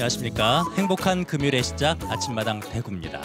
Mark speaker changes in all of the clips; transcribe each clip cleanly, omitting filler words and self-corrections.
Speaker 1: 안녕하십니까. 행복한 금요일의 시작 아침마당 대구입니다.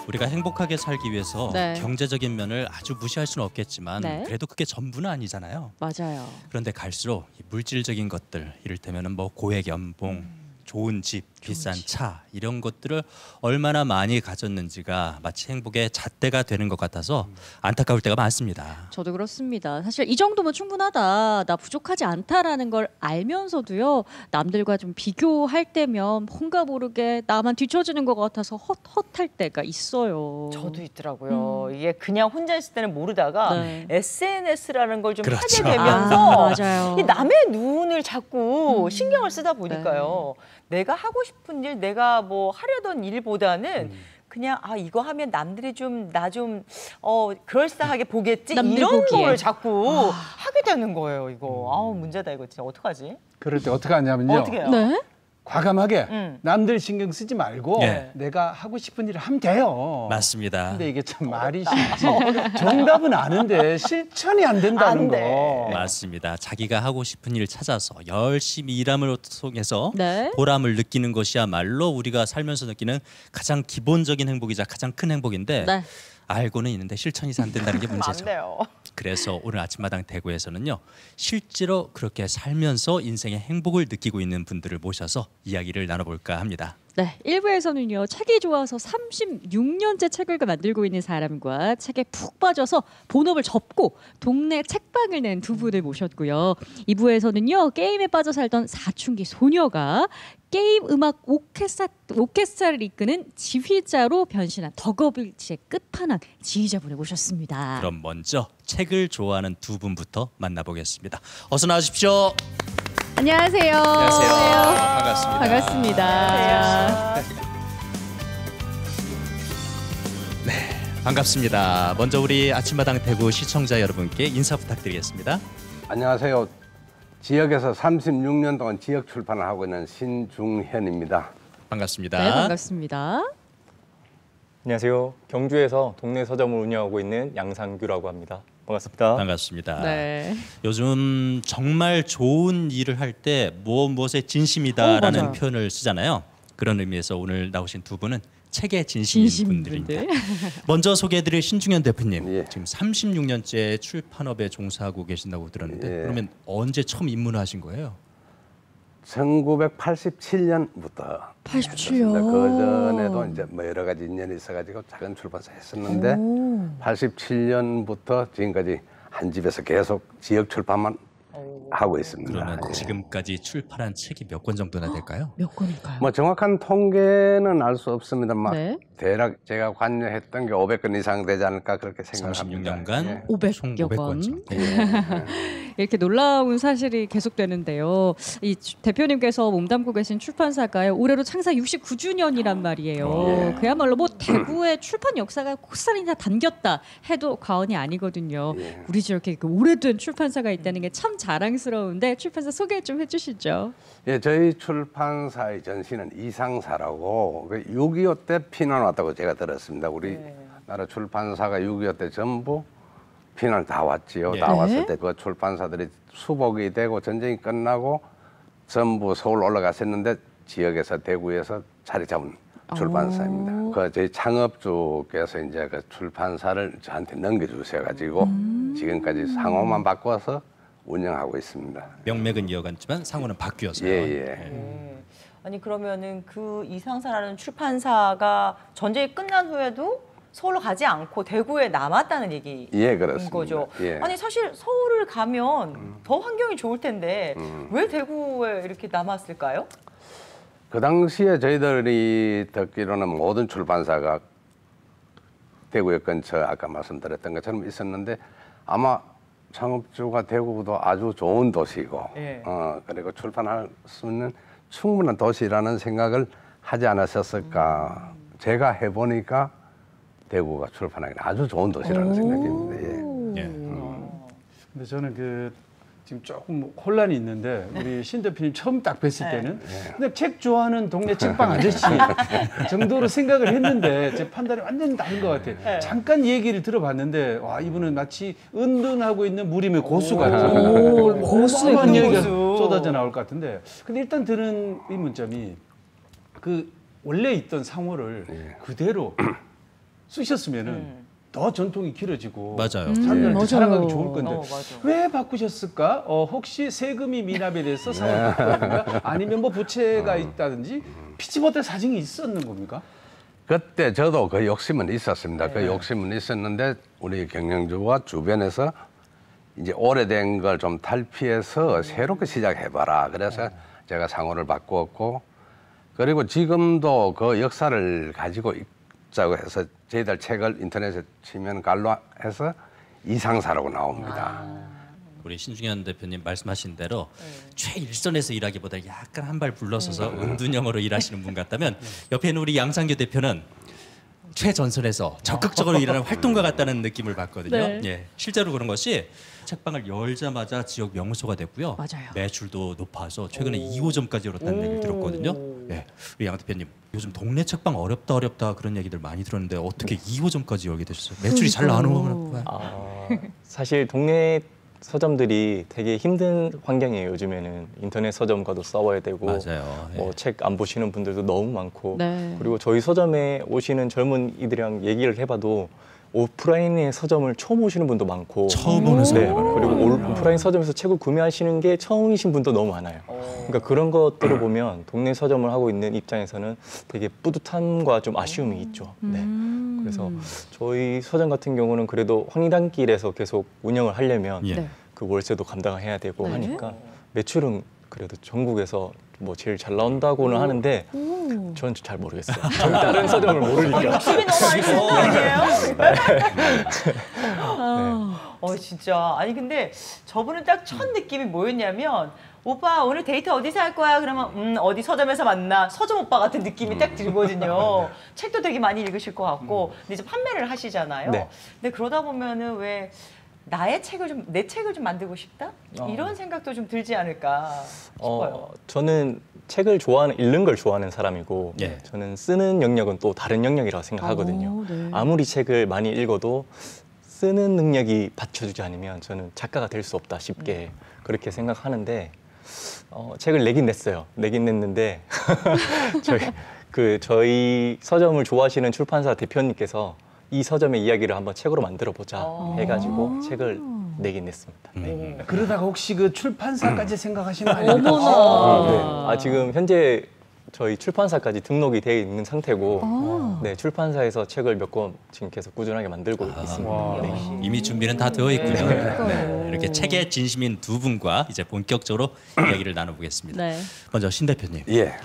Speaker 1: 우리가 행복하게 살기 위해서 경제적인 면을 아주 무시할 수는 없겠지만 그래도 그게 전부는 아니잖아요.
Speaker 2: 맞아요.
Speaker 1: 그런데 갈수록 이 물질적인 것들, 이를테면 뭐 고액 연봉, 좋은 집, 비싼 차 이런 것들을 얼마나 많이 가졌는지가 마치 행복의 잣대가 되는 것 같아서 안타까울 때가 많습니다.
Speaker 2: 저도 그렇습니다. 사실 이 정도면 충분하다, 나 부족하지 않다라는 걸 알면서도요, 남들과 좀 비교할 때면 뭔가 모르게 나만 뒤처지는 것 같아서 헛헛할 때가 있어요.
Speaker 3: 저도 있더라고요. 이게 그냥 혼자 있을 때는 모르다가 SNS라는 걸 좀 하게 되면서
Speaker 2: 맞아요.
Speaker 3: 이 남의 눈을 자꾸 신경을 쓰다 보니까요. 내가 하고 싶은 일, 내가 뭐 하려던 일보다는 그냥 이거 하면 남들이 좀 나 좀 그럴싸하게 보겠지 이런 거를 자꾸 하게 되는 거예요. 이거 문제다 이거 진짜 어떡하지?
Speaker 4: 그럴 때 어떻게 하냐면요.
Speaker 3: 어떻게 해요?
Speaker 2: 네?
Speaker 4: 과감하게 남들 신경 쓰지 말고 내가 하고 싶은 일을 하면 돼요.
Speaker 1: 맞습니다.
Speaker 4: 근데 이게 참 말이 쉽지 정답은 아는데 실천이 안 된다는 거.
Speaker 1: 맞습니다. 자기가 하고 싶은 일 찾아서 열심히 일함을 통해서
Speaker 2: 네.
Speaker 1: 보람을 느끼는 것이야말로 우리가 살면서 느끼는 가장 기본적인 행복이자 가장 큰 행복인데 알고는 있는데 실천이 안 된다는 게 문제죠.
Speaker 3: 맞네요.
Speaker 1: 그래서 오늘 아침마당 대구에서는요, 실제로 그렇게 살면서 인생의 행복을 느끼고 있는 분들을 모셔서 이야기를 나눠볼까 합니다.
Speaker 2: 네, 1부에서는요, 책이 좋아서 36년째 책을 만들고 있는 사람과 책에 푹 빠져서 본업을 접고 동네 책방을 낸 두 분을 모셨고요. 2부에서는요, 게임에 빠져 살던 사춘기 소녀가 게임 음악 오케스트라를 이끄는 지휘자로 변신한 덕업일치의 끝판왕 지휘자분을 모셨습니다.
Speaker 1: 그럼 먼저 책을 좋아하는 두 분부터 만나보겠습니다. 어서 나와주십시오.
Speaker 2: 안녕하세요.
Speaker 1: 안녕하세요. 반갑습니다.
Speaker 2: 반갑습니다.
Speaker 1: 반갑습니다. 먼저 우리 아침마당 대구 시청자 여러분께 인사 부탁드리겠습니다.
Speaker 5: 안녕하세요. 지역에서 36년 동안 지역 출판을 하고 있는 신중현입니다.
Speaker 1: 반갑습니다.
Speaker 2: 네, 반갑습니다.
Speaker 6: 안녕하세요. 경주에서 동네 서점을 운영하고 있는 양상규라고 합니다. 반갑습니다.
Speaker 1: 반갑습니다.
Speaker 2: 네.
Speaker 1: 요즘 정말 좋은 일을 할 때 무엇에 진심이다라는 표현을 쓰잖아요. 그런 의미에서 오늘 나오신 두 분은 책에 진심인 분들입니다. 먼저 소개해드릴 신중현 대표님. 지금 36년째 출판업에 종사하고 계신다고 들었는데 그러면 언제 처음 입문하신 거예요?
Speaker 5: 1987년부터
Speaker 2: 87년.
Speaker 5: 그 전에도 이제 뭐 여러 가지 인연이 있어가지고 작은 출판사 했었는데 87년부터 지금까지 한 집에서 계속 지역 출판만 하고 있습니다.
Speaker 1: 그러면 지금까지 출판한 책이 몇 권 정도나 될까요?
Speaker 2: 몇 권일까요?
Speaker 5: 뭐 정확한 통계는 알 수 없습니다만 대략 제가 관여했던 게 500건 이상 되지 않을까 그렇게 생각합니다.
Speaker 1: 36년간
Speaker 2: 500여 권.
Speaker 1: 정도.
Speaker 2: 이렇게 놀라운 사실이 계속되는데요. 이 대표님께서 몸담고 계신 출판사가 올해로 창사 69주년이란 말이에요. 그야말로 뭐 대구의 출판 역사가 고스란히 담겼다 해도 과언이 아니거든요. 우리 지역에 오래된 출판사가 있다는 게 참 자랑스러운데 출판사 소개 좀 해주시죠.
Speaker 5: 예, 저희 출판사의 전신은 이상사라고 6.25 때 피난 왔다고 제가 들었습니다. 우리나라 출판사가 6.25 때 전부 피난 다 왔지요. 다 왔을 때 그 출판사들이 수복이 되고 전쟁이 끝나고 전부 서울 올라갔었는데 지역에서 대구에서 자리 잡은 출판사입니다. 그 저희 창업주께서 이제 그 출판사를 저한테 넘겨주셔가지고 지금까지 상호만 바꿔서 운영하고 있습니다.
Speaker 1: 명맥은 이어갔지만 상호는 바뀌어서요.
Speaker 3: 아니 그러면은 그 이상사라는 출판사가 전쟁이 끝난 후에도 서울로 가지 않고 대구에 남았다는 얘기인 거죠. 아니 사실 서울을 가면 더 환경이 좋을 텐데 왜 대구에 이렇게 남았을까요?
Speaker 5: 그 당시에 저희들이 듣기로는 모든 출판사가 대구역 근처 아까 말씀드렸던 것처럼 있었는데 아마 창업주가 대구도 아주 좋은 도시고 그리고 출판할 수 있는 충분한 도시라는 생각을 하지 않으셨을까. 제가 해보니까 대구가 출판하기는 아주 좋은 도시라는 생각입니다.
Speaker 4: 근데 저는 지금 조금 혼란이 있는데 우리 신 대표님 처음 딱 뵀을 때는 그냥 책 좋아하는 동네 책방 아저씨 정도로 생각을 했는데 제 판단이 완전히 다른 것 같아요. 잠깐 얘기를 들어봤는데 와 이분은 마치 은둔하고 있는 무림의 고수 같은 고수한 얘기가 쏟아져 나올 것 같은데 근데 일단 들은 의문점이 그 원래 있던 상호를
Speaker 5: 예.
Speaker 4: 그대로 쓰셨으면은 더 전통이 길어지고
Speaker 1: 맞아요.
Speaker 4: 사람들한테
Speaker 2: 맞아요.
Speaker 4: 자랑하기 좋을 건데
Speaker 3: 맞아.
Speaker 4: 왜 바꾸셨을까? 혹시 세금이 미납에 대해서 상황이 바뀌었는가? 아니면 뭐 부채가 있다든지 피치 못할 사정이 있었는 겁니까?
Speaker 5: 그때 저도 그 욕심은 있었습니다. 그 욕심은 있었는데 우리 경영주와 주변에서 이제 오래된 걸 좀 탈피해서 새롭게 시작해봐라. 그래서 제가 상호를 바꾸었고 그리고 지금도 그 역사를 가지고 있자고 해서 저희들 책을 인터넷에 치면 갈로 해서 이상사라고 나옵니다.
Speaker 1: 우리 신중현 대표님 말씀하신 대로 최일선에서 일하기보다 약간 한 발 물러서서 은둔형으로 일하시는 분 같다면 옆에 있는 우리 양상규 대표는 최전선에서 적극적으로 일하는 활동가 같다는 느낌을 받거든요.
Speaker 2: 네.
Speaker 1: 예, 실제로 그런 것이 책방을 열자마자 지역 명소가 됐고요.
Speaker 2: 맞아요.
Speaker 1: 매출도 높아서 최근에 2호점까지 열었다는 얘기를 들었거든요. 예, 우리 양 대표님 요즘 동네 책방 어렵다 그런 얘기들 많이 들었는데 어떻게 2호점까지 열게 되셨어요? 매출이 잘 나오는 거예요?
Speaker 6: 사실 동네 서점들이 되게 힘든 환경이에요. 요즘에는 인터넷 서점과도 싸워야 되고
Speaker 1: 맞아요. 예.
Speaker 6: 책 안 보시는 분들도 너무 많고
Speaker 2: 네.
Speaker 6: 그리고 저희 서점에 오시는 젊은이들이랑 얘기를 해봐도 오프라인의 서점을 처음 오시는 분도 많고
Speaker 1: 처음 오는
Speaker 6: 네,
Speaker 1: 사람 많아요.
Speaker 6: 그리고 오프라인 서점에서 책을 구매하시는 게 처음이신 분도 너무 많아요. 그러니까 그런 것들을 보면 동네 서점을 하고 있는 입장에서는 되게 뿌듯함과 좀 아쉬움이 있죠. 네. 그래서 저희 서점 같은 경우는 그래도 황리단길에서 계속 운영을 하려면
Speaker 1: 예.
Speaker 2: 네.
Speaker 6: 그 월세도 감당해야 되고
Speaker 2: 네.
Speaker 6: 하니까 매출은 그래도 전국에서 뭐 제일 잘 나온다고는 하는데 저는 잘 모르겠어요. 저희 다른 서점을 모르니까.
Speaker 3: 욕심이 너무 많이 쓰는 거 아니에요?
Speaker 2: 아,
Speaker 3: 진짜. 아니 근데 저분은 딱 첫 느낌이 뭐였냐면 오빠 오늘 데이트 어디서 할 거야? 그러면 어디 서점에서 만나. 서점 오빠 같은 느낌이 딱 들거든요. 책도 되게 많이 읽으실 것 같고 근데 이제 판매를 하시잖아요.
Speaker 6: 네.
Speaker 3: 근데 그러다 보면은 왜 내 책을 좀 만들고 싶다? 이런 생각도 좀 들지 않을까 싶어요.
Speaker 6: 저는 책을 읽는 걸 좋아하는 사람이고
Speaker 1: 예.
Speaker 6: 저는 쓰는 영역은 또 다른 영역이라고 생각하거든요.
Speaker 2: 네.
Speaker 6: 아무리 책을 많이 읽어도 쓰는 능력이 받쳐주지 않으면 저는 작가가 될 수 없다 쉽게 그렇게 생각하는데 책을 내긴 냈어요. 내긴 냈는데 저희 서점을 좋아하시는 출판사 대표님께서 이 서점의 이야기를 한번 책으로 만들어 보자 해가지고 책을 내긴 냈습니다. 네.
Speaker 4: 그러다가 혹시 그 출판사까지 생각하시는 거 아닙니까?
Speaker 2: 어머나.
Speaker 6: 지금 현재 저희 출판사까지 등록이 되어 있는 상태고 네, 출판사에서 책을 몇 권 지금 계속 꾸준하게 만들고 있습니다. 네.
Speaker 1: 이미 준비는 다 되어 있군요. 네, 이렇게 책의 진심인 두 분과 이제 본격적으로 이야기를 나눠보겠습니다.
Speaker 2: 네.
Speaker 1: 먼저 신 대표님,
Speaker 5: 예.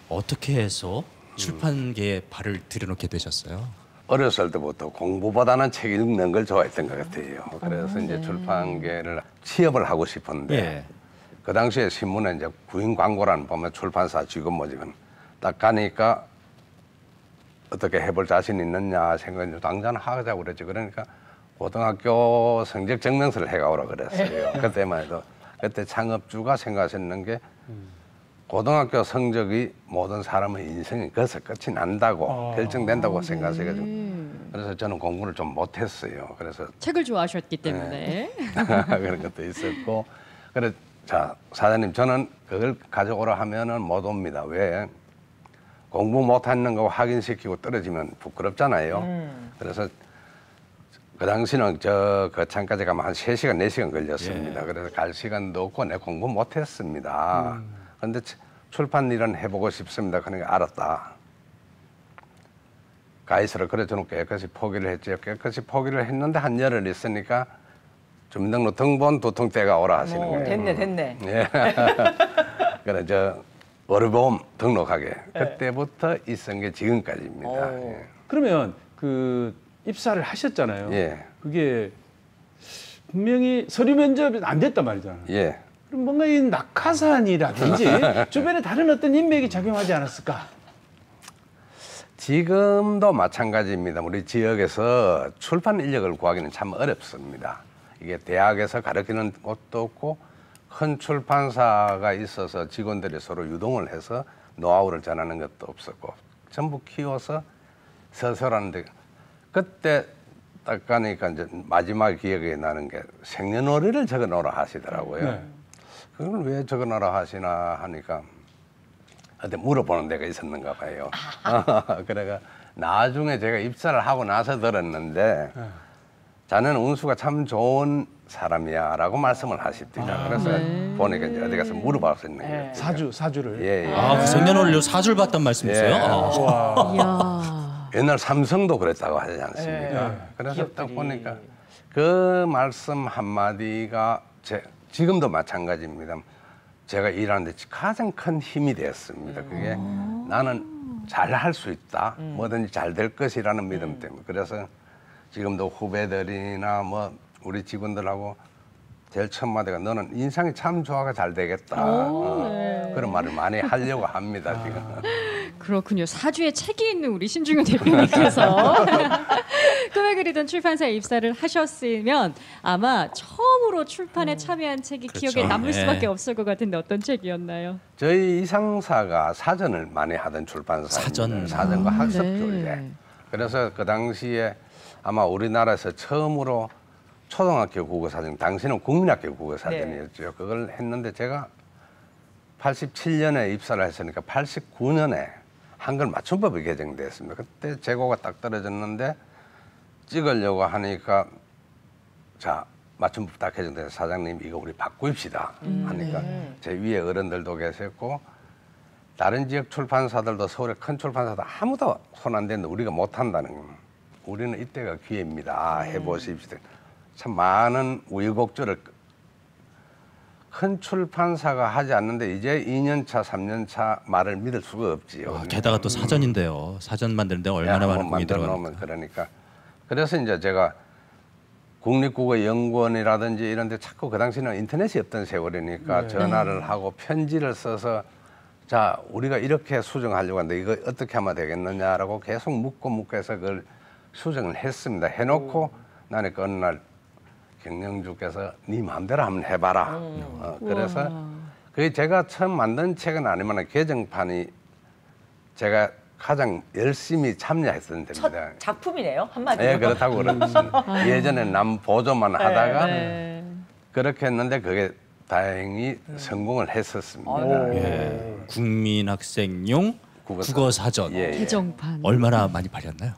Speaker 1: 어떻게 해서 출판계에 발을 들여놓게 되셨어요?
Speaker 5: 어렸을 때부터 공부보다는 책 읽는 걸 좋아했던 것 같아요. 그래서 이제 출판계를 취업을 하고 싶었는데
Speaker 1: 예.
Speaker 5: 그 당시에 신문에 이제 구인 광고란 보면 출판사 직원 모집은 딱 가니까 어떻게 해볼 자신 있느냐 생각했는데 당장 하자고 그랬죠. 그러니까 고등학교 성적 증명서를 해가오라 그랬어요. 그때만 해도 그때 창업주가 생각하셨는 게 고등학교 성적이 모든 사람의 인생이 거기서 끝이 난다고 결정된다고 생각해가지고 그래서 저는 공부를 좀 못했어요. 그래서
Speaker 2: 책을 좋아하셨기 때문에.
Speaker 5: 그런 것도 있었고 그래 자 사장님 저는 그걸 가져오라 하면은 못 옵니다. 왜 공부 못하는 거 확인시키고 떨어지면 부끄럽잖아요. 그래서 그 당시는 저 거창까지 가면 한 3시간, 4시간 걸렸습니다. 그래서 갈 시간도 없고 내 공부 못했습니다. 그런데 출판 일은 해보고 싶습니다. 그러니까 알았다. 가이스를 그래 저는 깨끗이 포기를 했죠. 깨끗이 포기를 했는데 한 열흘 있으니까 주민등록 등본 두통떼가 오라 하시는 거예요.
Speaker 3: 됐네.
Speaker 5: 예. 그래 저 의료보험 등록하게 그때부터 있은 게 지금까지입니다. 예.
Speaker 4: 그러면 그 입사를 하셨잖아요.
Speaker 5: 예.
Speaker 4: 그게 분명히 서류 면접이 안 됐단 말이잖아요.
Speaker 5: 예.
Speaker 4: 그럼 뭔가 이 낙하산이라든지 주변에 다른 어떤 인맥이 작용하지 않았을까?
Speaker 5: 지금도 마찬가지입니다. 우리 지역에서 출판 인력을 구하기는 참 어렵습니다. 이게 대학에서 가르치는 곳도 없고 큰 출판사가 있어서 직원들이 서로 유동을 해서 노하우를 전하는 것도 없었고 전부 키워서 서서라는데 그때 딱 가니까 이제 마지막 기억이 나는 게 생년월일을 적어놓으라 하시더라고요.
Speaker 4: 네.
Speaker 5: 그걸 왜 적어놓으라 하시나 하니까 어디 물어보는 데가 있었는가 봐요. 그래가 나중에 제가 입사를 하고 나서 들었는데 자네는 운수가 참 좋은 사람이야라고 말씀을 하십니다. 그래서 보니까 이제 어디 가서 물어봤었는 거예요.
Speaker 4: 사주를.
Speaker 5: 예, 예.
Speaker 1: 그 생년월일 사주를 봤단 말씀이세요?
Speaker 5: 예.
Speaker 1: 아.
Speaker 2: 이야.
Speaker 5: 옛날 삼성도 그랬다고 하지 않습니까? 그래서 딱
Speaker 3: 기업들이.
Speaker 5: 보니까 그 말씀 한마디가 지금도 마찬가지입니다. 제가 일하는데 가장 큰 힘이 되었습니다. 그게 나는 잘 할 수 있다. 뭐든지 잘 될 것이라는 믿음 때문에. 그래서 지금도 후배들이나 뭐 우리 직원들하고 제일 첫 마디가 너는 인상이 참 좋아가 잘 되겠다. 그런 말을 많이 하려고 합니다. 지금.
Speaker 2: 그렇군요. 사주에 책이 있는 우리 신중현 대표님께서 꿈에 그리던 출판사에 입사를 하셨으면 아마 처음으로 출판에 참여한 책이
Speaker 1: 그렇죠.
Speaker 2: 기억에 남을
Speaker 1: 예.
Speaker 2: 수밖에 없을 것 같은데 어떤 책이었나요?
Speaker 5: 저희 이상사가 사전을 많이 하던 출판사입니다. 사전과 학습 교재. 그래서 그 당시에 아마 우리나라에서 처음으로 초등학교 국어사전, 당시는 국민학교 국어사전이었죠. 그걸 했는데 제가 87년에 입사를 했으니까 89년에 한글 맞춤법이 개정됐습니다. 그때 재고가 딱 떨어졌는데 찍으려고 하니까 자 맞춤법 딱 개정돼서 사장님 이거 우리 바꾸입시다 하니까 제 위에 어른들도 계셨고 다른 지역 출판사들도 서울의 큰 출판사도 아무도 손 안 대는데 우리가 못한다는 겁니다. 우리는 이때가 기회입니다. 해보십시오. 참 많은 우여곡절을 큰 출판사가 하지 않는데 이제 2년차, 3년차 말을 믿을 수가 없지요.
Speaker 1: 게다가 또 사전인데요. 사전 만드는데 얼마나 많은 돈이 들어가는
Speaker 5: 그러니까 그래서 이제 제가 국립국어연구원이라든지 이런 데 자꾸 그 당시는 인터넷이 없던 세월이니까 전화를 하고 편지를 써서 자 우리가 이렇게 수정하려고 하는데 이거 어떻게 하면 되겠느냐라고 계속 묻고 해서 그걸 수정을 했습니다. 해놓고 나는 그 어느 날 경영주께서 네 마음대로 한번 해봐라. 그래서 그게 제가 처음 만든 책은 아니면 개정판이 제가 가장 열심히 참여했던
Speaker 3: 첫
Speaker 5: 데입니다.
Speaker 3: 작품이네요 한마디로.
Speaker 5: 네, 그렇다고 그렇습니다. 예전에 남 보조만 하다가 그렇게 했는데 그게 다행히 성공을 했었습니다.
Speaker 1: 예. 국민학생용 국어사전
Speaker 5: 예, 예.
Speaker 2: 개정판.
Speaker 1: 얼마나 많이 팔렸나요?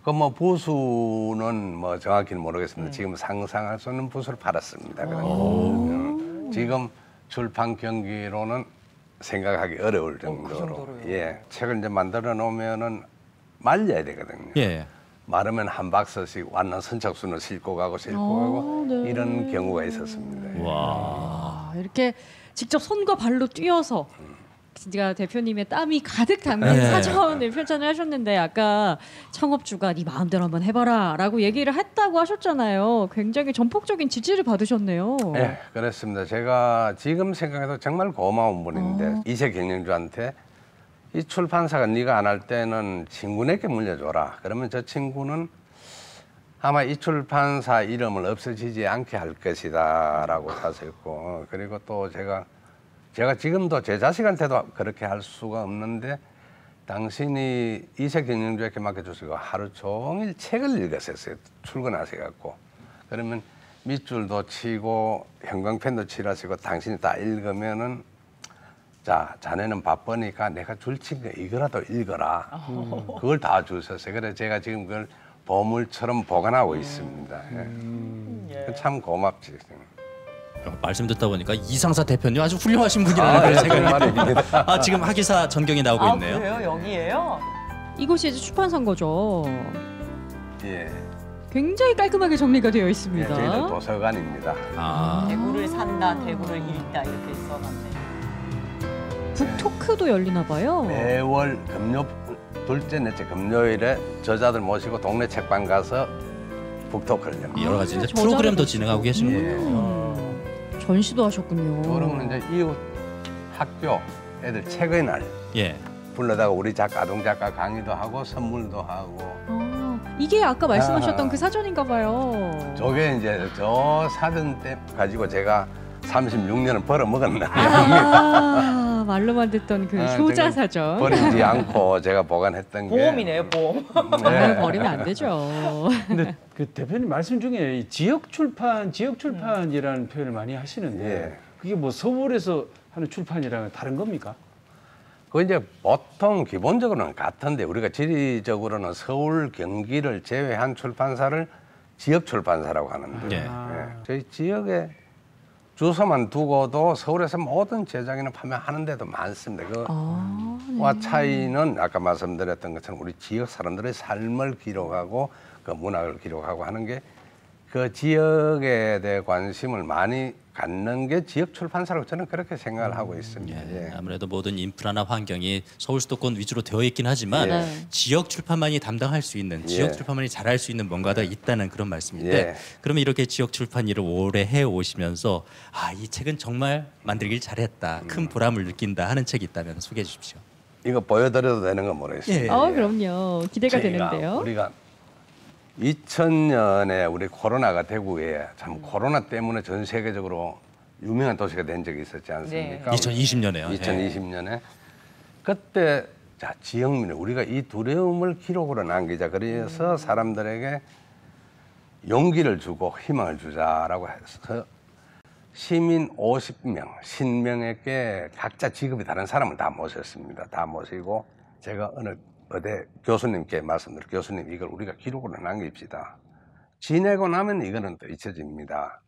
Speaker 5: 그 뭐 부수는 뭐 정확히는 모르겠습니다. 지금 상상할 수 없는 부수를 팔았습니다. 지금 출판 경기로는 생각하기 어려울 정도로. 예, 책을 이제 만들어 놓으면은 말려야 되거든요.
Speaker 1: 예.
Speaker 5: 마르면 한 박스씩 완전 선착순을 싣고 가고
Speaker 2: 네.
Speaker 5: 이런 경우가 있었습니다.
Speaker 2: 아, 이렇게 직접 손과 발로 뛰어서 진짜 대표님의 땀이 가득 담긴 사전을 편찬을 하셨는데 아까 창업주가 네 마음대로 한번 해봐라라고 얘기를 했다고 하셨잖아요. 굉장히 전폭적인 지지를 받으셨네요.
Speaker 5: 네, 그렇습니다. 제가 지금 생각해도 정말 고마운 분인데 이세 경영주한테 이 출판사가 네가 안 할 때는 친구네게 물려줘라. 그러면 저 친구는 아마 이 출판사 이름을 없어지지 않게 할 것이다라고 하셨고 그리고 또 제가 지금도 제 자식한테도 그렇게 할 수가 없는데 당신이 이세 경영주에게 맡겨주시고 하루 종일 책을 읽었었어요. 출근하셔갖고 그러면 밑줄도 치고 형광펜도 칠하시고 당신이 다 읽으면은 자 자네는 바쁘니까 내가 줄 친거 이거라도 읽어라. 그걸 다 주셨어요. 그래서 제가 지금 그걸 보물처럼 보관하고 있습니다. 예. 참 고맙지.
Speaker 1: 말씀 듣다 보니까 이상사 대표님 아주 훌륭하신 분이라는 그런 생각이 듭니다. 지금 학위사 전경이 나오고 있네요.
Speaker 3: 그래요? 여기에요?
Speaker 2: 이곳이 이제 출판사인 거죠.
Speaker 5: 예.
Speaker 2: 굉장히 깔끔하게 정리가 되어
Speaker 5: 예,
Speaker 2: 있습니다.
Speaker 5: 저희들 도서관입니다.
Speaker 3: 대구를 산다, 대구를 읽다 이렇게 써놨네.
Speaker 2: 북토크도 열리나 봐요.
Speaker 5: 매월 둘째 넷째 금요일에 저자들 모시고 동네 책방 가서 북토크를 합니다.
Speaker 1: 여러 가지 이제
Speaker 2: 저자들도
Speaker 1: 프로그램도 진행하고 계시는군요.
Speaker 2: 전시도 하셨군요.
Speaker 5: 그러면 이제 이웃 학교 애들 책의 날
Speaker 1: 예.
Speaker 5: 불러다가 우리 아동 작가 강의도 하고 선물도 하고
Speaker 2: 이게 아까 말씀하셨던 그 사전인가 봐요.
Speaker 5: 저게 이제 저 사전 때 가지고 제가 36년을 벌어먹었나
Speaker 2: 말로만 듣던 그 효자 사전.
Speaker 5: 버리지 않고 제가 보관했던 게
Speaker 3: 보험이네요, 보험.
Speaker 2: 네. 버리면 안 되죠.
Speaker 4: 근데 그 대표님 말씀 중에 이 지역 출판이라는 표현을 많이 하시는데
Speaker 5: 예.
Speaker 4: 그게 뭐 서울에서 하는 출판이랑 다른 겁니까?
Speaker 5: 그 이제 보통 기본적으로는 같은데 우리가 지리적으로는 서울, 경기를 제외한 출판사를 지역 출판사라고 하는데
Speaker 1: 예.
Speaker 5: 저희 지역에 주소만 두고도 서울에서 모든 제작이나 판매하는 데도 많습니다. 그와 차이는 아까 말씀드렸던 것처럼 우리 지역 사람들의 삶을 기록하고 그 문학을 기록하고 하는 게 그 지역에 대해 관심을 많이 갖는 게 지역 출판사라고 저는 그렇게 생각을 하고 있습니다.
Speaker 1: 예.
Speaker 5: 예.
Speaker 1: 아무래도 모든 인프라나 환경이 서울 수도권 위주로 되어 있긴 하지만
Speaker 2: 네.
Speaker 1: 지역 출판만이 담당할 수 있는 지역 출판만이 잘할 수 있는 뭔가가 있다는 그런 말씀인데
Speaker 5: 예.
Speaker 1: 그러면 이렇게 지역 출판 일을 오래 해 오시면서 이 책은 정말 만들길 잘했다, 큰 보람을 느낀다 하는 책이 있다면 소개해 주십시오.
Speaker 5: 이거 보여드려도 되는 건 모르겠습니다.
Speaker 1: 예.
Speaker 2: 그럼요. 기대가
Speaker 5: 저희가
Speaker 2: 되는데요.
Speaker 5: 우리가 2000년에 우리 코로나가 대구에 참 코로나 때문에 전 세계적으로 유명한 도시가 된 적이 있었지 않습니까?
Speaker 1: 2020년에요.
Speaker 5: 2020년에 그때 자 지역민을 우리가 이 두려움을 기록으로 남기자 그래서 사람들에게 용기를 주고 희망을 주자라고 해서 시민 50명, 신명에게 각자 직업이 다른 사람을 다 모셨습니다. 다 모시고 제가 어느 어디 교수님께 말씀드려 교수님 이걸 우리가 기록으로 남깁시다. 지내고 나면 이거는 또 잊혀집니다.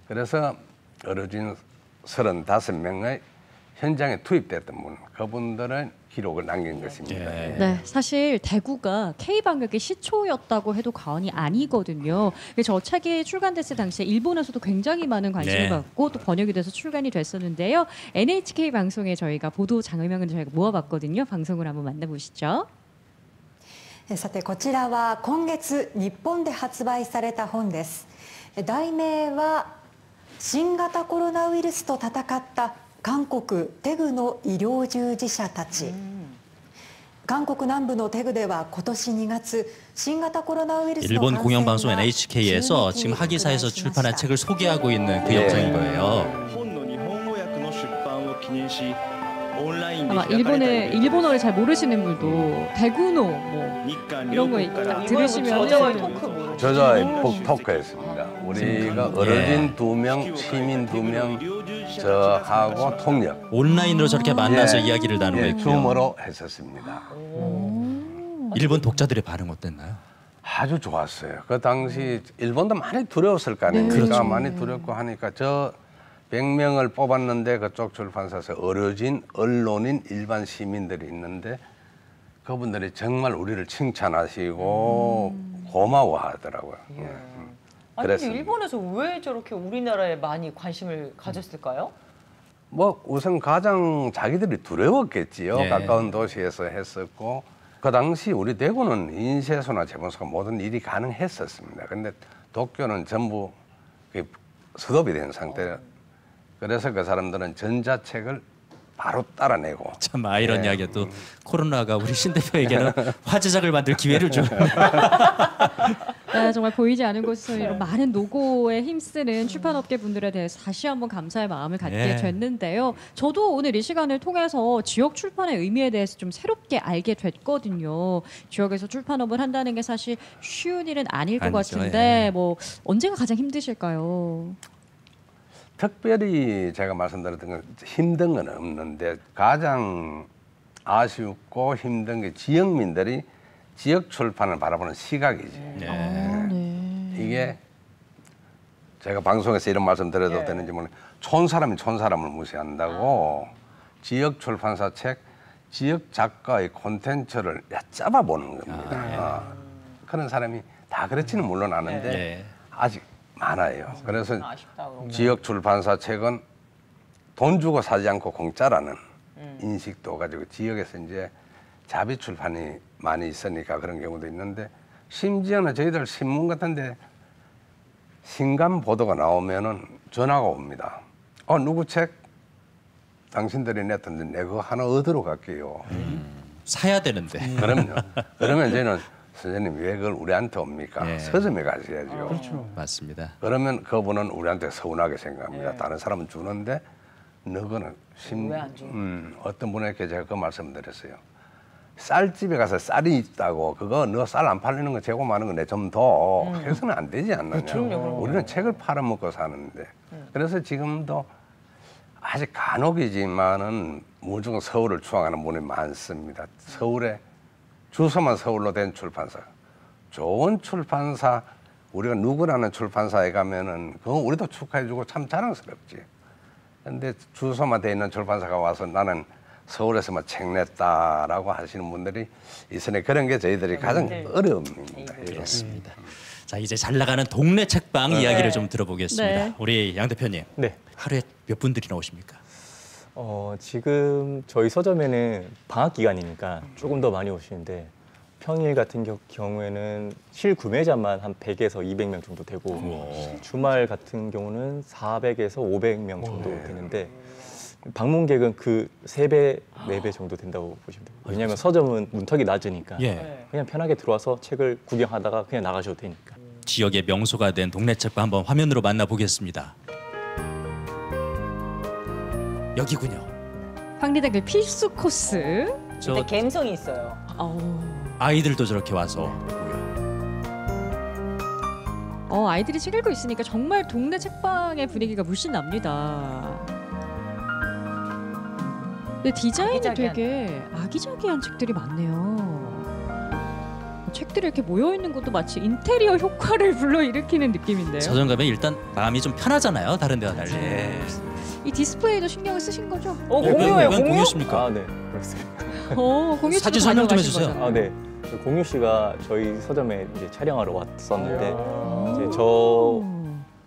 Speaker 5: 그래서 어르신 35명의 현장에 투입됐던 분 그분들은 기록을 남긴 것입니다.
Speaker 1: 예.
Speaker 2: 네, 사실 대구가 K방역의 시초였다고 해도 과언이 아니거든요. 저 책이 출간됐을 당시에 일본에서도 굉장히 많은 관심을
Speaker 1: 네.
Speaker 2: 받고 또 번역이 돼서 출간이 됐었는데요. NHK 방송에 저희가 보도 장면을 저희가 모아봤거든요. 방송을 한번 만나보시죠.
Speaker 7: さてこちらは今月日本で発売された本です。題名は新型コロナウイルスと戦った韓国テグの医療従事者たち。韓国南部のテグでは今年2月新型コロナウイルスの
Speaker 1: 일본
Speaker 7: 感染
Speaker 1: 공영방송
Speaker 7: が
Speaker 1: NHK에서
Speaker 7: 急激
Speaker 1: 지금
Speaker 7: に拡大
Speaker 1: 학예사에서
Speaker 7: しました
Speaker 1: 출판한 책을 소개하고 있는 그 영상인 거예요.
Speaker 8: 本の日本語訳の出版を記念しオンラインで
Speaker 2: 아마
Speaker 8: 開かれたイベント
Speaker 2: 일본어를 잘 모르시는 분도 대구노 뭐
Speaker 8: 日韓
Speaker 2: 이런
Speaker 8: 両
Speaker 2: 거
Speaker 8: 国から
Speaker 2: 딱
Speaker 3: 이거는
Speaker 2: 들으시면
Speaker 3: 저자와의 토크 뭐
Speaker 5: 저자의 토크였습니다. 우리가 어르신 2명, 시민 2명 저하고 통역
Speaker 1: 온라인으로 저렇게 만나서
Speaker 5: 예.
Speaker 1: 이야기를 나누고
Speaker 5: 예,
Speaker 1: 있고요.
Speaker 5: 줌으로 했었습니다.
Speaker 1: 일본 독자들의 반응 어땠나요?
Speaker 5: 아주 좋았어요. 그 당시 일본도 많이 두려웠을 거 아닙니까? 많이 두렵고 하니까 저 100명을 뽑았는데 그쪽 출판사에서 어려진 언론인 일반 시민들이 있는데 그분들이 정말 우리를 칭찬하시고 고마워하더라고요.
Speaker 3: 아니
Speaker 5: 그랬습니다.
Speaker 3: 일본에서 왜 저렇게 우리나라에 많이 관심을 가졌을까요?
Speaker 5: 뭐 우선 가장 자기들이 두려웠겠지요.
Speaker 1: 예.
Speaker 5: 가까운 도시에서 했었고 그 당시 우리 대구는 인쇄소나 재본소가 모든 일이 가능했었습니다. 근데 도쿄는 전부 스톱이 된 상태라 그래서 그 사람들은 전자책을 바로 따라내고
Speaker 1: 참 아이러니하게
Speaker 5: 네.
Speaker 1: 또 코로나가 우리 신 대표에게는 화제작을 만들 기회를 줘요.
Speaker 2: 네, 정말 보이지 않은 곳에서 이런 많은 노고에 힘쓰는 출판업계 분들에 대해서 다시 한번 감사의 마음을 갖게
Speaker 1: 네.
Speaker 2: 됐는데요. 저도 오늘 이 시간을 통해서 지역 출판의 의미에 대해서 좀 새롭게 알게 됐거든요. 지역에서 출판업을 한다는 게 사실 쉬운 일은 아닐 것
Speaker 1: 아니죠,
Speaker 2: 같은데
Speaker 1: 예.
Speaker 2: 뭐 언제가 가장 힘드실까요?
Speaker 5: 특별히 제가 말씀드렸던 건 힘든 건 없는데 가장 아쉽고 힘든 게 지역민들이 지역 출판을 바라보는 시각이지.
Speaker 1: 네.
Speaker 5: 이게 제가 방송에서 이런 말씀 드려도
Speaker 3: 예.
Speaker 5: 되는지 모르겠는데 촌사람이 촌사람을 무시한다고 지역 출판사 책, 지역 작가의 콘텐츠를 얕잡아 보는 겁니다. 그런 사람이 다 그렇지는 물론 않은데
Speaker 1: 예.
Speaker 5: 아직 많아요. 그래서
Speaker 3: 아쉽다 그런 거.
Speaker 5: 지역 출판사 책은 돈 주고 사지 않고 공짜라는 인식도 가지고 지역에서 이제 자비 출판이 많이 있으니까 그런 경우도 있는데 심지어는 저희들 신문 같은데 신간 보도가 나오면은 전화가 옵니다. 누구 책 당신들이 냈던데 내가 그거 하나 얻으러 갈게요.
Speaker 1: 사야 되는데.
Speaker 5: 그럼요. 그러면 저희는 선생님 왜 그걸 우리한테 옵니까?
Speaker 1: 예.
Speaker 5: 서점에 가셔야죠.
Speaker 4: 그렇죠.
Speaker 1: 맞습니다.
Speaker 5: 그러면 그분은 우리한테 서운하게 생각합니다.
Speaker 3: 예.
Speaker 5: 다른 사람은 주는데 너거는
Speaker 3: 왜 안 줘?
Speaker 5: 어떤 분에게 제가 그 말씀드렸어요. 쌀집에 가서 쌀이 있다고 그거 너 쌀 안 팔리는 거 재고하는 거 내 좀 더 해서는 안 되지 않느냐.
Speaker 3: 그럼요.
Speaker 5: 우리는 책을 팔아먹고 사는데 그래서 지금도 아직 간혹이지만은 무조건 서울을 추앙하는 분이 많습니다. 서울에 주소만 서울로 된 출판사, 좋은 출판사, 우리가 누구라는 출판사에 가면은 그건 우리도 축하해주고 참 자랑스럽지. 근데 주소만 돼 있는 출판사가 와서 나는 서울에서만 책 냈다라고 하시는 분들이 있으니 그런 게 저희들이 가장 어려움입니다.
Speaker 1: 그렇습니다. 자, 이제 잘 나가는 동네 책방 이야기를 좀 들어보겠습니다.
Speaker 2: 네.
Speaker 1: 우리 양 대표님,
Speaker 6: 네.
Speaker 1: 하루에 몇 분들이나 오십니까?
Speaker 6: 지금 저희 서점에는 방학 기간이니까 조금 더 많이 오시는데 평일 같은 경우에는 실구매자만 한 100에서 200명 정도 되고 주말 같은 경우는 400에서 500명 정도 되는데 방문객은 그 3배, 4배 정도 된다고 보시면 돼요. 왜냐하면 서점은 문턱이 낮으니까
Speaker 1: 예.
Speaker 6: 그냥 편하게 들어와서 책을 구경하다가 그냥 나가셔도 되니까.
Speaker 1: 지역의 명소가 된 동네 책방 한번 화면으로 만나보겠습니다. 여기군요.
Speaker 2: 황리단길 필수 코스.
Speaker 1: 저
Speaker 3: 근데 감성이 있어요.
Speaker 1: 아이들도 저렇게 와서
Speaker 2: 아이들이 책 읽고 있으니까 정말 동네 책방의 분위기가 물씬 납니다. 근데 디자인이
Speaker 3: 아기자기한.
Speaker 2: 되게 아기자기한 책들이 많네요. 책들이 이렇게 모여 있는 것도 마치 인테리어 효과를 불러일으키는 느낌인데요.
Speaker 1: 서점 가면 일단 마음이 좀 편하잖아요. 다른 데와 달리.
Speaker 2: 이 디스플레이도 신경을 쓰신 거죠?
Speaker 3: 공유예요,
Speaker 1: 왜
Speaker 3: 공유?
Speaker 1: 공유십니까?
Speaker 6: 아, 네. 그렇습니다.
Speaker 2: 공유 씨도
Speaker 1: 사진 설명 좀
Speaker 2: 다녀가신
Speaker 1: 해주세요.
Speaker 2: 거잖아요.
Speaker 6: 아, 네. 공유 씨가 저희 서점에 이제 촬영하러 왔었는데 이제 저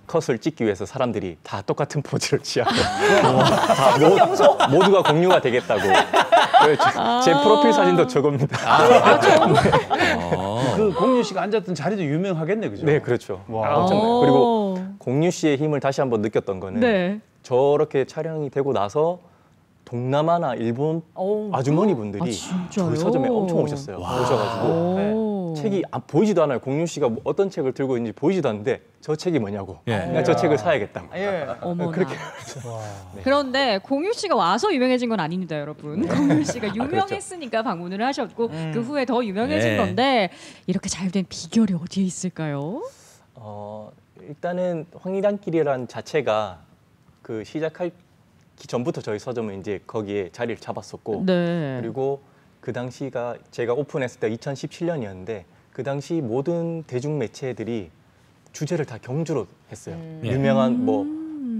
Speaker 6: 컷을 찍기 위해서 사람들이 다 똑같은 포즈를 취하고 다 모두가 공유가 되겠다고. 제 프로필 사진도 저겁니다.
Speaker 4: 그 공유 씨가 앉았던 자리도 유명하겠네, 그죠?
Speaker 6: 네, 그렇죠.
Speaker 4: 와.
Speaker 6: 엄청나요. 그리고 공유 씨의 힘을 다시 한번 느꼈던 거는
Speaker 2: 네.
Speaker 6: 저렇게 촬영이 되고 나서 동남아나 일본 아주머니 분들이
Speaker 2: 진짜요?
Speaker 6: 저희 서점에 엄청 오셨어요. 오셔가지고 책이 보이지도 않아요. 공유 씨가 뭐 어떤 책을 들고 있는지 보이지도 않는데 저 책이 뭐냐고.
Speaker 1: 예.
Speaker 6: 그냥 저 책을 사야겠다.
Speaker 2: 어머나.
Speaker 6: 그렇게
Speaker 2: 그런데 공유 씨가 와서 유명해진 건 아닙니다, 여러분. 공유 씨가 유명했으니까 방문을 하셨고 그 후에 더 유명해진
Speaker 1: 네.
Speaker 2: 건데 이렇게 잘 된 비결이 어디에 있을까요?
Speaker 6: 일단은 황리단길이라는 자체가 그 시작하기 전부터 저희 서점은 이제 거기에 자리를 잡았었고
Speaker 2: 네.
Speaker 6: 그리고 그 당시가 제가 오픈했을 때 2017년이었는데 그 당시 모든 대중 매체들이 주제를 다 경주로 했어요. 유명한 뭐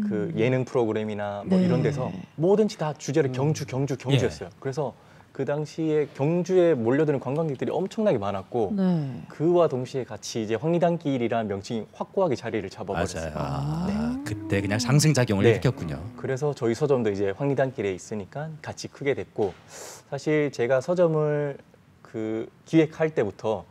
Speaker 6: 그 예능 프로그램이나 뭐
Speaker 2: 네.
Speaker 6: 이런 데서 뭐든지 다 주제를 경주였어요. 그래서 그 당시에 경주에 몰려드는 관광객들이 엄청나게 많았고
Speaker 2: 네.
Speaker 6: 그와 동시에 같이 이제 황리단길이라는 명칭이 확고하게 자리를 잡아버렸어요.
Speaker 1: 맞아요. 그때 그냥 상승작용을
Speaker 6: 네.
Speaker 1: 일으켰군요.
Speaker 6: 그래서 저희 서점도 이제 황리단길에 있으니까 같이 크게 됐고 사실 제가 서점을 그 기획할 때부터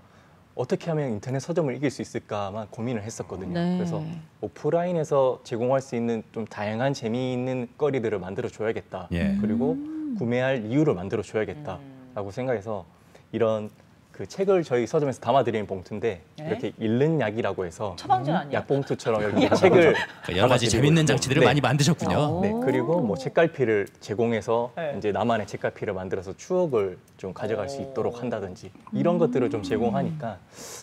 Speaker 6: 어떻게 하면 인터넷 서점을 이길 수 있을까만 고민을 했었거든요.
Speaker 2: 네.
Speaker 6: 그래서 오프라인에서 제공할 수 있는 좀 다양한 재미있는 거리들을 만들어 줘야겠다.
Speaker 1: 예.
Speaker 6: 그리고 구매할 이유를 만들어 줘야겠다라고 생각해서 이런 그 책을 저희 서점에서 담아드리는 봉투인데 이렇게 읽는 약이라고 해서
Speaker 3: 처방전 아니에요?
Speaker 6: 약봉투처럼 이렇게 책을
Speaker 1: 여러 가지
Speaker 6: 담아드리고
Speaker 1: 재밌는
Speaker 6: 있고.
Speaker 1: 장치들을
Speaker 6: 네.
Speaker 1: 많이 만드셨군요.
Speaker 6: 네, 그리고 뭐 책갈피를 제공해서
Speaker 3: 네.
Speaker 6: 이제 나만의 책갈피를 만들어서 추억을 좀 가져갈 수 있도록 한다든지 이런 것들을 좀 제공하니까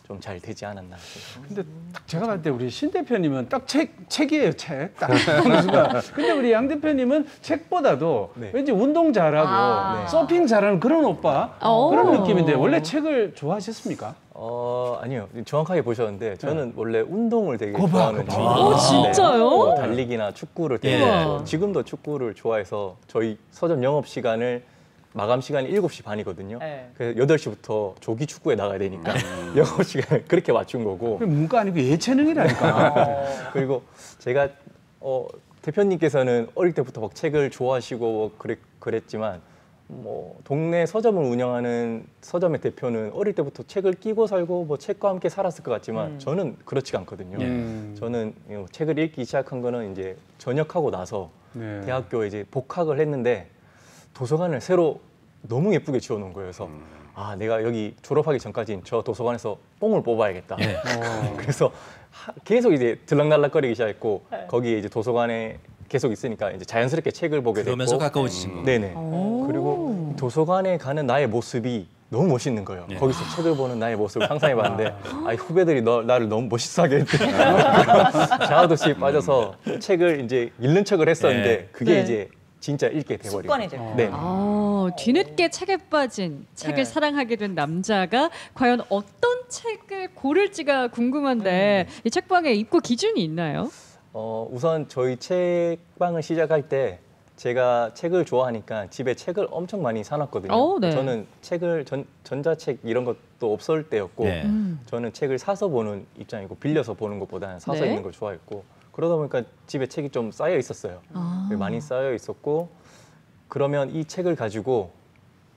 Speaker 6: 좀 잘 되지 않았나 생각합니다.
Speaker 4: 근데 딱 제가 봤을 때 우리 신 대표님은 딱 책이에요, 책. 딱 어느 순간. 근데 우리 양 대표님은 책보다도
Speaker 6: 네.
Speaker 4: 왠지 운동 잘하고 서핑 잘하는 그런 오빠 그런 느낌인데 원래 책을 좋아하셨습니까?
Speaker 6: 아니요. 정확하게 보셨는데 저는 원래 운동을 되게 좋아하는
Speaker 2: 오, 진짜요?
Speaker 6: 달리기나 축구를 되게
Speaker 1: 예.
Speaker 6: 좋아해요. 지금도 축구를 좋아해서 저희 서점 영업 시간을 마감 시간이 7시 반이거든요.
Speaker 3: 네.
Speaker 6: 그래서 8시부터 조기 축구에 나가야 되니까 영업 시간을 그렇게 맞춘 거고.
Speaker 4: 문과 아니고 예체능이라니까.
Speaker 6: 그리고 제가 대표님께서는 어릴 때부터 막 책을 좋아하시고 뭐 그랬지만 뭐 동네 서점을 운영하는 서점의 대표는 어릴 때부터 책을 끼고 살고 뭐 책과 함께 살았을 것 같지만 저는 그렇지가 않거든요. 저는 책을 읽기 시작한 거는 이제 전역하고 나서
Speaker 4: 네.
Speaker 6: 대학교에 이제 복학을 했는데 도서관을 새로 너무 예쁘게 지어놓은 거예요. 그래서 아 내가 여기 졸업하기 전까지는 저 도서관에서 뽕을 뽑아야겠다. 그래서 계속 이제 들락날락거리기 시작했고 거기에 이제 도서관에 계속 있으니까 이제 자연스럽게 책을 보게 됐고
Speaker 1: 그러면서 가까워지신 거.
Speaker 6: 네네. 그리고 도서관에 가는 나의 모습이 너무 멋있는 거예요.
Speaker 1: 네.
Speaker 6: 거기서 책을 보는 나의 모습을 상상해봤는데 후배들이 나를 너무 멋있어하게 했대. 자아도취에 빠져서 책을 이제 읽는 척을 했었는데
Speaker 1: 네.
Speaker 6: 그게
Speaker 2: 네.
Speaker 6: 이제 진짜 읽게 돼버린
Speaker 3: 습관이
Speaker 6: 거예요.
Speaker 3: 됐구나.
Speaker 6: 네.
Speaker 2: 뒤늦게 책에 빠진 책을
Speaker 3: 네.
Speaker 2: 사랑하게 된 남자가 과연 어떤 책을 고를지가 궁금한데 이 책방에 입고 기준이 있나요?
Speaker 6: 우선 저희 책방을 시작할 때 제가 책을 좋아하니까 집에 책을 엄청 많이 사놨거든요.
Speaker 2: 네.
Speaker 6: 저는 책을 전자책 이런 것도 없을 때였고
Speaker 1: 네.
Speaker 6: 저는 책을 사서 보는 입장이고 빌려서 보는 것보다는 사서
Speaker 2: 네.
Speaker 6: 읽는 걸 좋아했고 그러다 보니까 집에 책이 좀 쌓여 있었어요. 많이 쌓여 있었고 그러면 이 책을 가지고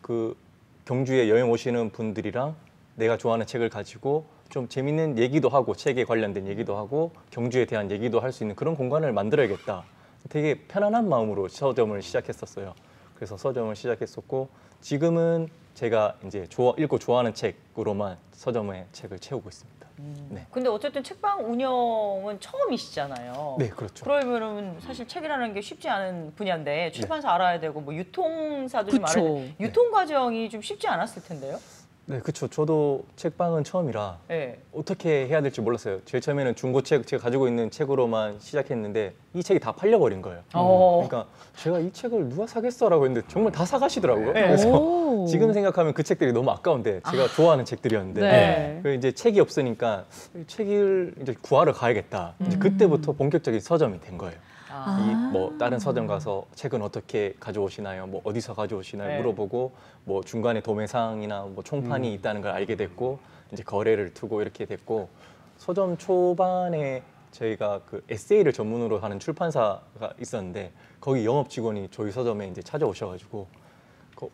Speaker 6: 그 경주에 여행 오시는 분들이랑 내가 좋아하는 책을 가지고 좀 재밌는 얘기도 하고 책에 관련된 얘기도 하고 경주에 대한 얘기도 할 수 있는 그런 공간을 만들어야겠다. 되게 편안한 마음으로 서점을 시작했었어요. 그래서 서점을 시작했었고 지금은 제가 이제 읽고 좋아하는 책으로만 서점에 책을 채우고 있습니다. 네.
Speaker 3: 근데 어쨌든 책방 운영은 처음이시잖아요.
Speaker 6: 네, 그렇죠.
Speaker 3: 그러면은 사실 책이라는 게 쉽지 않은 분야인데 출판사 알아야 되고 뭐 유통사도 좀
Speaker 2: 그쵸.
Speaker 3: 알아야 되고 유통 과정이 좀 쉽지 않았을 텐데요.
Speaker 6: 네, 그렇죠. 저도 책방은 처음이라
Speaker 3: 네.
Speaker 6: 어떻게 해야 될지 몰랐어요. 제일 처음에는 중고책 제가 가지고 있는 책으로만 시작했는데 이 책이 다 팔려버린 거예요. 그러니까 제가 이 책을 누가 사겠어라고 했는데 정말 다 사가시더라고요. 그래서 지금 생각하면 그 책들이 너무 아까운데 제가 좋아하는 책들이었는데
Speaker 2: 네.
Speaker 6: 그 이제 책이 없으니까 책을 이제 구하러 가야겠다. 이제 그때부터 본격적인 서점이 된 거예요. 이 뭐 다른 서점 가서 책은 어떻게 가져오시나요? 뭐 어디서 가져오시나요?
Speaker 3: 네.
Speaker 6: 물어보고 뭐 중간에 도매상이나 뭐 총판이 있다는 걸 알게 됐고 이제 거래를 두고 이렇게 됐고 서점 초반에 저희가 그 에세이를 전문으로 하는 출판사가 있었는데 거기 영업 직원이 저희 서점에 이제 찾아오셔가지고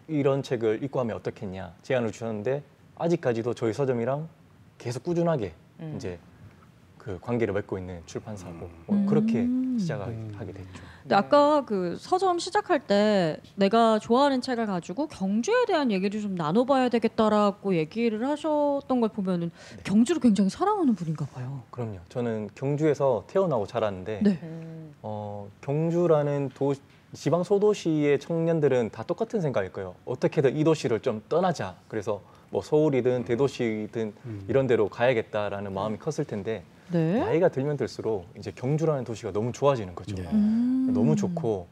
Speaker 6: 이런 책을 읽고 하면 어떻겠냐 제안을 주셨는데 아직까지도 저희 서점이랑 계속 꾸준하게 이제 그 관계를 맺고 있는 출판사고 그렇게 시작하게 됐죠.
Speaker 2: 근데 아까 그 서점 시작할 때 내가 좋아하는 책을 가지고 경주에 대한 얘기를 좀 나눠봐야 되겠다라고 얘기를 하셨던 걸 보면은 경주를 굉장히 사랑하는 분인가 봐요.
Speaker 6: 그럼요. 저는 경주에서 태어나고 자랐는데
Speaker 2: 네.
Speaker 6: 경주라는 지방 소도시의 청년들은 다 똑같은 생각일 거예요. 어떻게든 이 도시를 좀 떠나자. 그래서 뭐 서울이든 대도시든 이런 데로 가야겠다라는 마음이 컸을 텐데
Speaker 2: 네.
Speaker 6: 나이가 들면 들수록 이제 경주라는 도시가 너무 좋아지는 거죠. 너무 좋고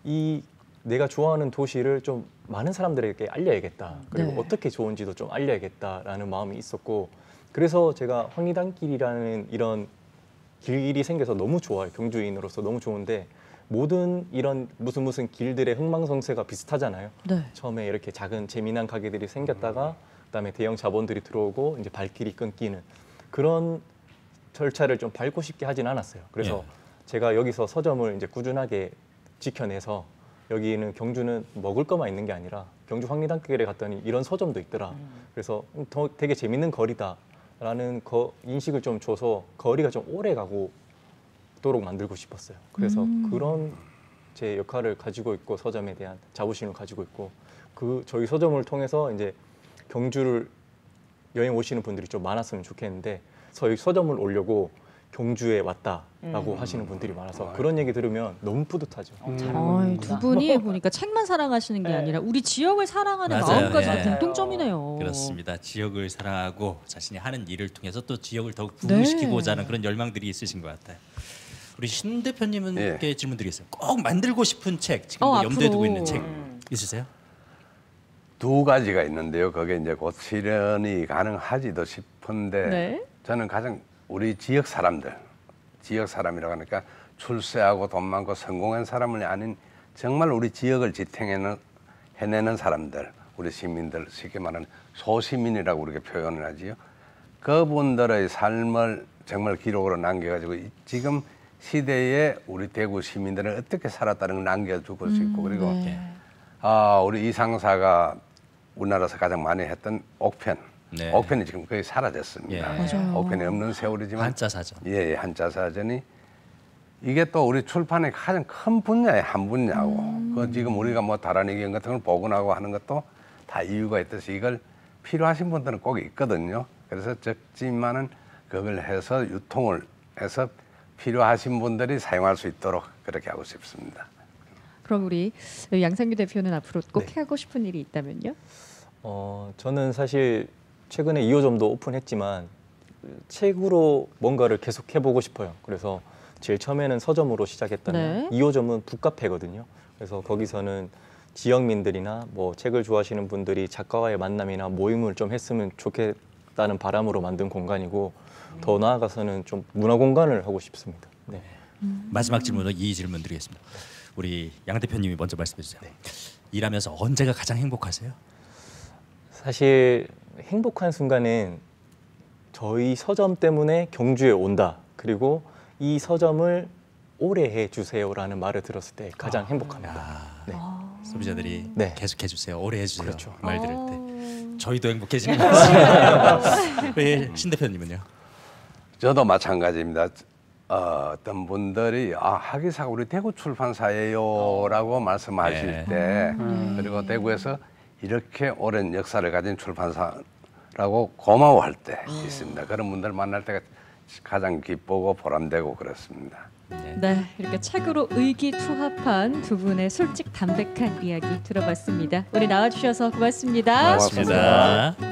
Speaker 6: 이 내가 좋아하는 도시를 좀 많은 사람들에게 알려야겠다. 그리고
Speaker 2: 네.
Speaker 6: 어떻게 좋은지도 좀 알려야겠다라는 마음이 있었고 그래서 제가 황리단길이라는 이런 길이 생겨서 너무 좋아요. 경주인으로서 너무 좋은데 모든 이런 무슨 길들의 흥망성쇠가 비슷하잖아요.
Speaker 2: 네.
Speaker 6: 처음에 이렇게 작은 재미난 가게들이 생겼다가 그다음에 대형 자본들이 들어오고 이제 발길이 끊기는 그런 절차를 좀 밟고 싶게 하진 않았어요. 그래서 제가 여기서 서점을 이제 꾸준하게 지켜내서 여기는 경주는 먹을 것만 있는 게 아니라 경주 황리단길에 갔더니 이런 서점도 있더라. 그래서 더 되게 재밌는 거리다라는 인식을 좀 줘서 거리가 좀 오래 가도록 만들고 싶었어요. 그래서 그런 제 역할을 가지고 있고 서점에 대한 자부심을 가지고 있고 저희 서점을 통해서 이제 경주를 여행 오시는 분들이 좀 많았으면 좋겠는데 저희 서점을 오려고 경주에 왔다라고 하시는 분들이 많아서 그런 얘기 들으면 너무 뿌듯하죠.
Speaker 2: 두 분이 보니까 책만 사랑하시는 게 아니라 우리 지역을 사랑하는
Speaker 1: 맞아요.
Speaker 2: 마음까지도
Speaker 1: 예.
Speaker 2: 공통점이네요.
Speaker 1: 그렇습니다. 지역을 사랑하고 자신이 하는 일을 통해서 또 지역을 더욱
Speaker 2: 네.
Speaker 1: 부흥시키고자 하는 그런 열망들이 있으신 것 같아요. 우리 신 대표님께 질문 드리겠습니다. 꼭 만들고 싶은 책, 지금 염두에 두고 있는 책 있으세요?
Speaker 5: 두 가지가 있는데요. 그게 이제 곧 실현이 가능하지도 싶은데
Speaker 2: 네.
Speaker 5: 저는 가장 우리 지역 사람이라고 하니까 출세하고 돈 많고 성공한 사람이 아닌 정말 우리 지역을 지탱해내는 사람들, 우리 시민들, 쉽게 말하는 소시민이라고 우리가 표현을 하지요. 그분들의 삶을 정말 기록으로 남겨가지고 지금 시대에 우리 대구 시민들은 어떻게 살았다는 걸 남겨주고 싶고 그리고 우리 이 상사가 우리나라에서 가장 많이 했던 옥편.
Speaker 1: 네.
Speaker 5: 옥편이 지금 거의 사라졌습니다.
Speaker 2: 맞아요.
Speaker 5: 옥편이 없는 세월이지만
Speaker 1: 한자사전.
Speaker 5: 예, 한자사전이 이게 또 우리 출판의 가장 큰 분야의 한 분야고 그 지금 우리가 뭐 다른 의견 같은 걸 복원하고 하는 것도 다 이유가 있듯이 이걸 필요하신 분들은 꼭 있거든요. 그래서 적지만은 그걸 해서 유통을 해서 필요하신 분들이 사용할 수 있도록 그렇게 하고 싶습니다.
Speaker 2: 그럼 우리 양상규 대표는 앞으로 꼭 하고 싶은 일이 있다면요?
Speaker 6: 저는 사실 최근에 2호점도 오픈했지만 책으로 뭔가를 계속 해보고 싶어요. 그래서 제일 처음에는 서점으로 시작했다면 2호점은 북카페거든요. 그래서 거기서는 지역민들이나 뭐 책을 좋아하시는 분들이 작가와의 만남이나 모임을 좀 했으면 좋겠다는 바람으로 만든 공간이고 더 나아가서는 좀 문화 공간을 하고 싶습니다. 네.
Speaker 1: 마지막 질문으로 이 질문 드리겠습니다. 우리 양 대표님이 먼저 말씀해 주세요. 일하면서 언제가 가장 행복하세요?
Speaker 6: 사실 행복한 순간은 저희 서점 때문에 경주에 온다. 그리고 이 서점을 오래 해주세요라는 말을 들었을 때 가장 행복합니다. 네.
Speaker 1: 소비자들이
Speaker 6: 네.
Speaker 1: 계속 해주세요, 오래 해주세요.
Speaker 6: 그렇죠.
Speaker 1: 그 말 들을 때 저희도 행복해지는 것 같습니다. 신 대표님은요?
Speaker 5: 저도 마찬가지입니다. 어떤 분들이 하기사가 우리 대구 출판사예요라고 말씀하실 때 그리고 대구에서 이렇게 오랜 역사를 가진 출판사라고 고마워할 때 있습니다. 그런 분들 만날 때가 가장 기쁘고 보람되고 그렇습니다.
Speaker 2: 네, 이렇게 책으로 의기투합한 두 분의 솔직 담백한 이야기 들어봤습니다. 오늘 나와주셔서 고맙습니다.
Speaker 5: 고맙습니다.